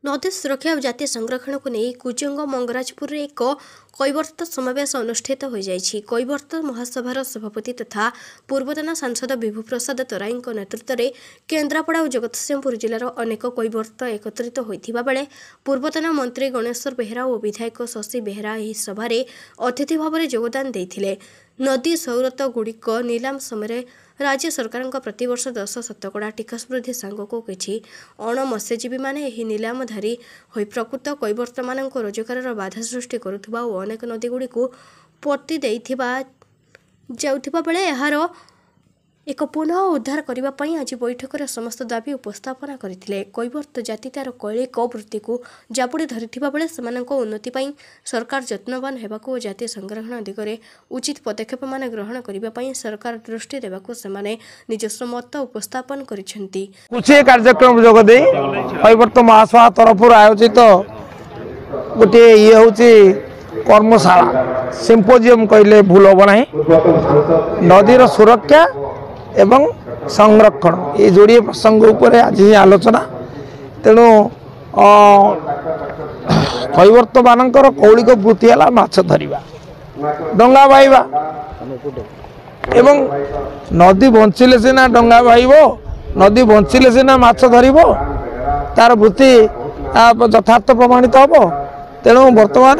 नदी सुरक्षा और जातीय संरक्षण को नहीं कुजंग मंगराजपुर एक कैवर्त समावेश अनुष्ठित हो जाइछि। कैवर्त महासभार सभापति तथा पूर्वतन सांसद विभू प्रसाद तराई नेतृत्व में केन्द्रापड़ा और जगतसिंहपुर जिलार अनेक कैवर्त एकत्रित होइथिबा बेले पूर्वतन मंत्री गणेश्वर बेहेरा और विधायक शशि बेहेरा एही सभारे अतिथि भाव में योगदान देइथिले। नदी सौरत गुड़िक नीलाम समय राज्य सरकार प्रतिवर्ष 10% टिकस वृद्धि सांगक किछि अण मत्स्यजीवी माने एही नीलामधारी होई प्रकृत कैवर्त मानक रोजगार बाधा सृष्टि करुथबा और अनेक नदीगुड़ी को पोती देइथिबा जाउथिबा बेले एहार एक पुनः उद्धार करने आज बैठक में समस्त दाबी उपस्थापना करथिले। कैवर्त जाति तार कैलिक वृत्ति को जापुड़ी धरिथिबा बेले सेमानक उन्नति पई सरकार यत्नवान हेबाकू और जातीय संरक्षण दिगरे उचित पदक्षेप मान ग्रहण करने पई सरकार दृष्टि देबाकू सेमाने निजस्व मत उपस्थापन करिसेंती। कुछ कार्यक्रम जोग दे कैवर्त महासभा तरफ आयोजित गोटे ये होची कर्मशाला सिम्पोजियम कहले भूल हम ना नदीर सुरक्षा एवं संरक्षण ये जोड़े प्रसंग उपर आज ही आलोचना। तेणु कैवर्त मानकर कौलिक वृत्ति है माछ धरिबा डंगा बाइबा एवं नदी बंचिले सिना डंगा बाइबो नदी बंचिले सिना माछ धरिबो तार वृत्ति यथार्थ प्रमाणित हम। तेणु वर्तमान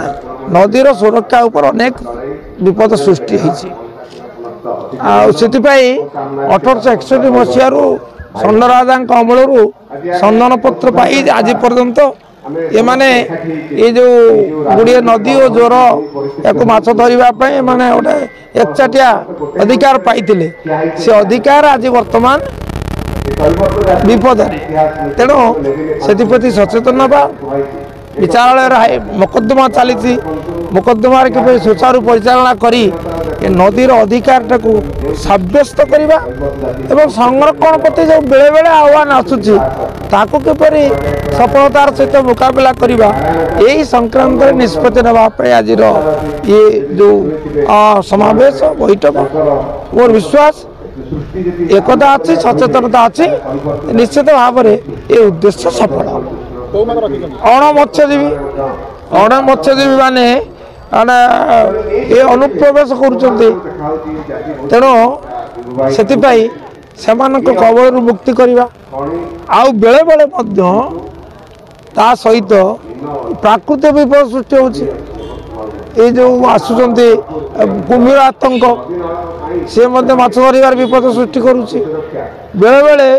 नदीर सुरक्षा उपर अनेक विपद सृष्टि होइछि। 1861 मसीह सन्नराजा अमल संदन पत्र पाई आज पर्यंत ये माने ये जो गुड़िए नदी और जोर या माछ धरने माने गोटे एकचाटिया अधिकार पाई से अधिकार आज वर्तमान विपद। तेणु से सचेतन हवा विचारालय मोकद्दमा चली मोकद्दमा कि सुचारू परिचालना करी नदीर अधिकार सब्यस्त करवा एवं संरक्षण प्रति जो बेले बेले आह्वान आसूची ताकू किपर सफलतार सहित मुकाबला करवा यही संक्रांत निष्पत्ति नापी आज ये जो समावेश बैठक मोर विश्वास एकता अच्छी सचेतनता अच्छी निश्चित भाव में ये उद्देश्य सफल। अण मत्स्यजीवी माने ये अनुप्रवेश करुचंती तेणु से कबल मुक्ति करवा आउ बेले बेले ता सहित प्राकृतिक विपद सृष्टि होची ये जो आसुचंती कुम्भीर आतंक से माछ धरिबार विपद सृष्टि करुची बेले बेले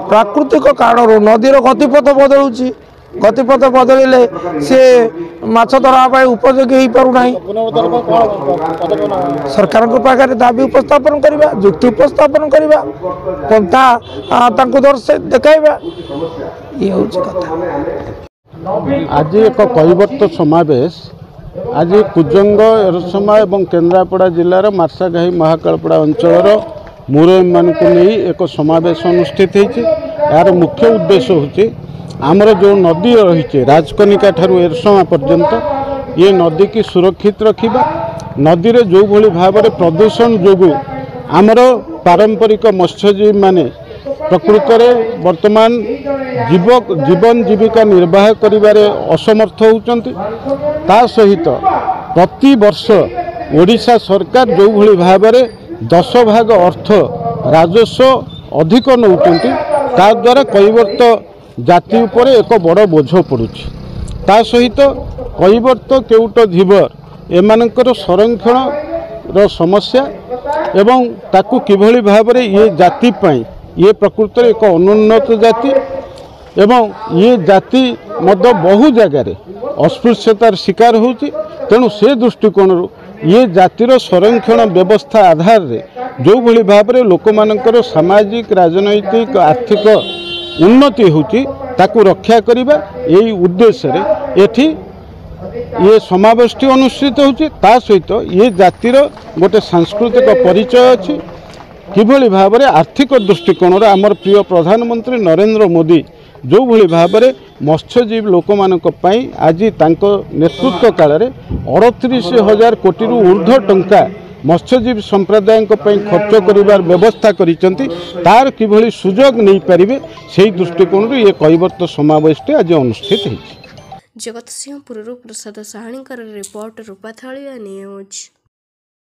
प्राकृतिक कारण नदीर गतिपथ बदलुची गतिपथ बदलिले सी माछ धरा उपयोगी हो पारना सरकार पाखे दाबी उपस्थापन करवा जुक्ति उपस्थापन करवा पंथा दर्शे देखा ये हूँ कथा। आज एक कैवर्त समावेश आज कुजंग एरसमा और केन्द्रापड़ा जिलार मार्साघाई महाकालपड़ा अंचल मुरई मान नहीं एक समावेश अनुष्ठित होती। यार मुख्य उद्देश्य होची आमर जो नदी रही राजकनिका ठारू एरसमा पर्यंत ये नदी की सुरक्षित रखिबा नदी रे जो भली भाव में प्रदूषण जोगु आमर पारंपरिक मत्स्यजीवी माने प्रकृत में वर्तमान जीवन जीविका निर्वाह करिबारे असमर्थ होउचंती। ता सहित प्रति वर्ष ओडिशा सरकार जो भली भाव में 10 भाग अर्थ राजस्व अधिक नौचंती ता द्वारा कैवर्त जाति उपरे एक बड़ बोझ पड़ुछि। ता सहित कैवर्त केउट धीवर एमानकर संरक्षण समस्या एवं ताकू किभली भाव में ये जाति पाई ये प्रकृत एक अनुन्नत जाति एवं ये जाति मध्य बहु जगार अस्पृश्यतार शिकार होची। तेणु से दृष्टिकोण ये जातिर संरक्षण व्यवस्था आधार रे जो भली भाव में लोक मानकर सामाजिक राजनैतिक आर्थिक उन्नति होची ताकू रक्षा करिबा यही उद्देश्य रे एठी ये समावेशटी अनुष्ठित होची। ता सहित ये जातिर गोटे सांस्कृतिक परिचय अच्छी किभली भाव में आर्थिक दृष्टिकोण आमर प्रिय प्रधानमंत्री नरेंद्र मोदी जो भली भाव में मत्स्यजीवी लोक मानक पई आज तांको नेतृत्व काल में 38,000 कोटी ऊर्ध्व टंका मत्स्यजीवी संप्रदाय खर्च कर व्यवस्था तार किभली सुजोग नहीं पारे से दृष्टिकोण ये कैवर्त समावेश आज अनुष्ठित होती। जगतसिंहपुर प्रसाद साहाणी रिपोर्ट रूपाथालिया न्यूज।